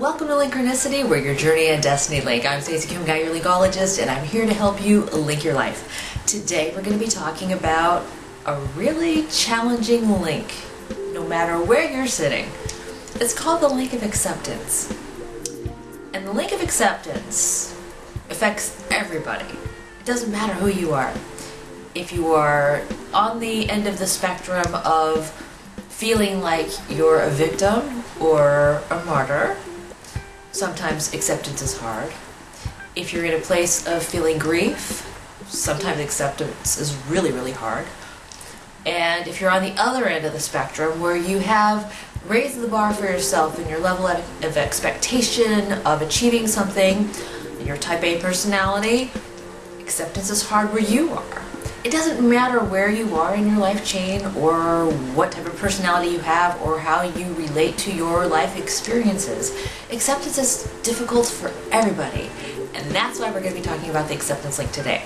Welcome to Linkronicity, where your journey and destiny link. I'm Stacey, Kumagai, your linkologist, and I'm here to help you link your life. Today we're going to be talking about a really challenging link, no matter where you're sitting. It's called the link of acceptance. And the link of acceptance affects everybody. It doesn't matter who you are. If you are on the end of the spectrum of feeling like you're a victim or a martyr, sometimes acceptance is hard. If you're in a place of feeling grief, sometimes acceptance is really, really hard. And if you're on the other end of the spectrum where you have raised the bar for yourself in your level of expectation of achieving something, in your type A personality, acceptance is hard where you are. It doesn't matter where you are in your life chain or what type of personality you have or how you relate to your life experiences. Acceptance is difficult for everybody, and that's why we're going to be talking about the acceptance link today.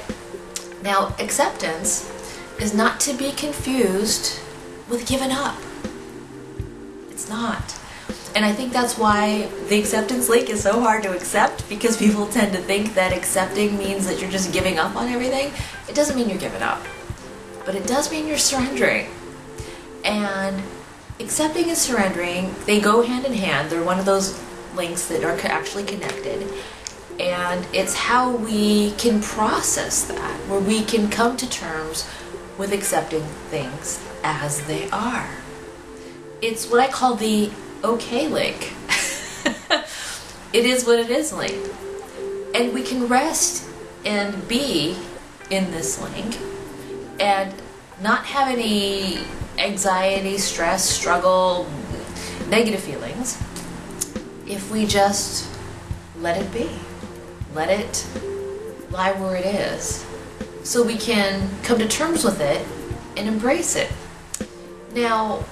Now, acceptance is not to be confused with giving up. It's not. And I think that's why the acceptance link is so hard to accept, because people tend to think that accepting means that you're just giving up on everything. It doesn't mean you're giving up, but it does mean you're surrendering. And accepting and surrendering, they go hand in hand. They're one of those links that are actually connected. And it's how we can process that, where we can come to terms with accepting things as they are. It's what I call the okay link. It is what it is link. And we can rest and be in this link and not have any anxiety, stress, struggle, negative feelings if we just let it be. Let it lie where it is, so we can come to terms with it and embrace it. Now,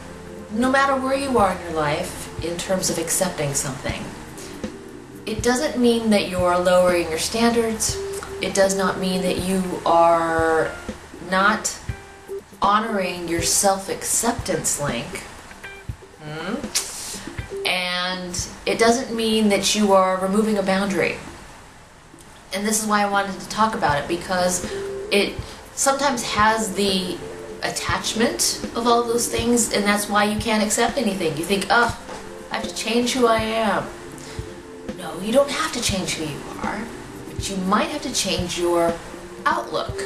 no matter where you are in your life in terms of accepting something, it doesn't mean that you're lowering your standards. It does not mean that you are not honoring your self-acceptance link. And it doesn't mean that you are removing a boundary. And this is why I wanted to talk about it, because it sometimes has the attachment of all those things, and that's why you can't accept anything. You think, oh, I have to change who I am. No, you don't have to change who you are, but you might have to change your outlook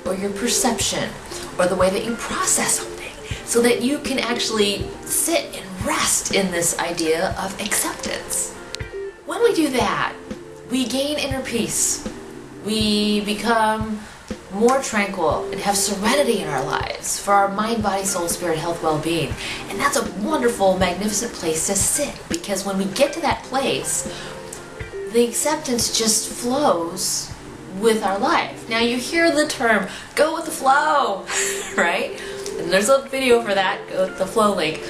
or your perception or the way that you process something, so that you can actually sit and rest in this idea of acceptance. When we do that, we gain inner peace. We become more tranquil and have serenity in our lives for our mind, body, soul, spirit, health, well-being. And that's a wonderful, magnificent place to sit, because when we get to that place, the acceptance just flows with our life. Now, you hear the term, go with the flow, right? And there's a video for that, go with the flow link.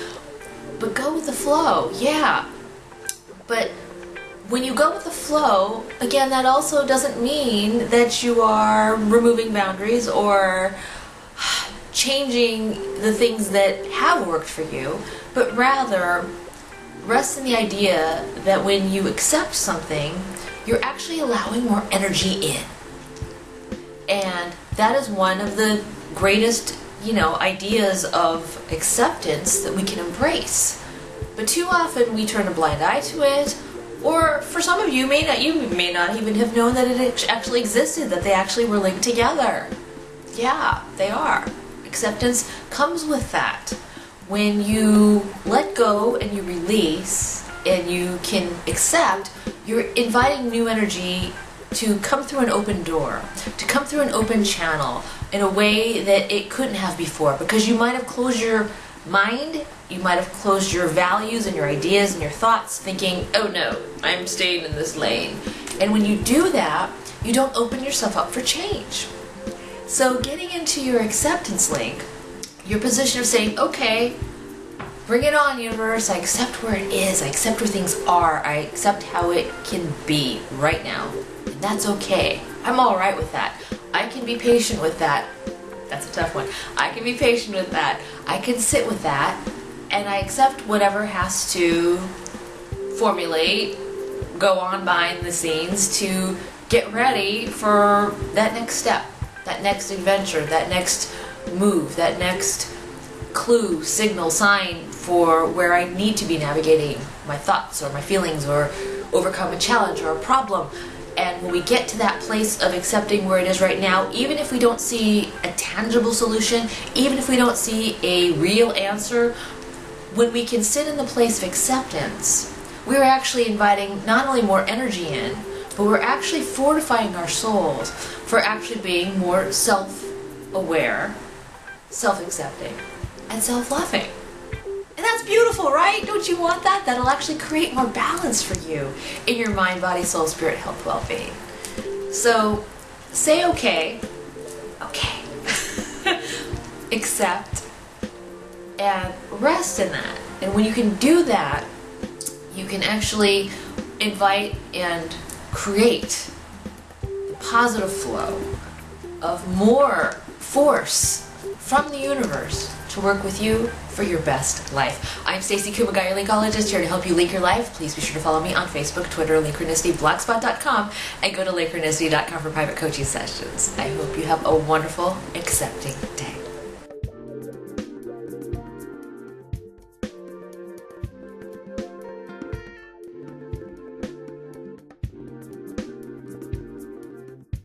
But go with the flow, yeah. But when you go with the flow, again, that also doesn't mean that you are removing boundaries or changing the things that have worked for you, but rather rest in the idea that when you accept something, you're actually allowing more energy in. And that is one of the greatest, ideas of acceptance that we can embrace. But too often we turn a blind eye to it. Or for some of you, you may not even have known that it actually existed, that they actually were linked together. Yeah, they are. Acceptance comes with that. When you let go and you release and you can accept, you're inviting new energy to come through an open door, to come through an open channel in a way that it couldn't have before, because you might have closed your mind, you might have closed your values and your ideas and your thoughts, thinking, oh no, I'm staying in this lane. And when you do that, you don't open yourself up for change. So getting into your acceptance link, your position of saying, okay, bring it on, universe, I accept where it is, I accept where things are, I accept how it can be right now. And that's okay. I'm alright with that. I can be patient with that. That's a tough one. I can be patient with that. I can sit with that, and I accept whatever has to formulate go on behind the scenes to get ready for that next step, that next adventure, that next move, that next clue, signal, sign for where I need to be navigating my thoughts or my feelings or overcome a challenge or a problem. And when we get to that place of accepting where it is right now, even if we don't see a tangible solution, even if we don't see a real answer, when we can sit in the place of acceptance, we're actually inviting not only more energy in, but we're actually fortifying our souls for actually being more self-aware, self-accepting, and self-loving. And that's beautiful, right? Don't you want that? That'll actually create more balance for you in your mind, body, soul, spirit, health, well-being. So say okay, accept, and rest in that. And when you can do that, you can actually invite and create the positive flow of more force from the universe to work with you for your best life. I'm Stacey, Kumagai, your Linkologist, here to help you link your life. Please be sure to follow me on Facebook, Twitter, Linkronicity, Blogspot.com, and go to Linkronicity.com for private coaching sessions. I hope you have a wonderful, accepting day.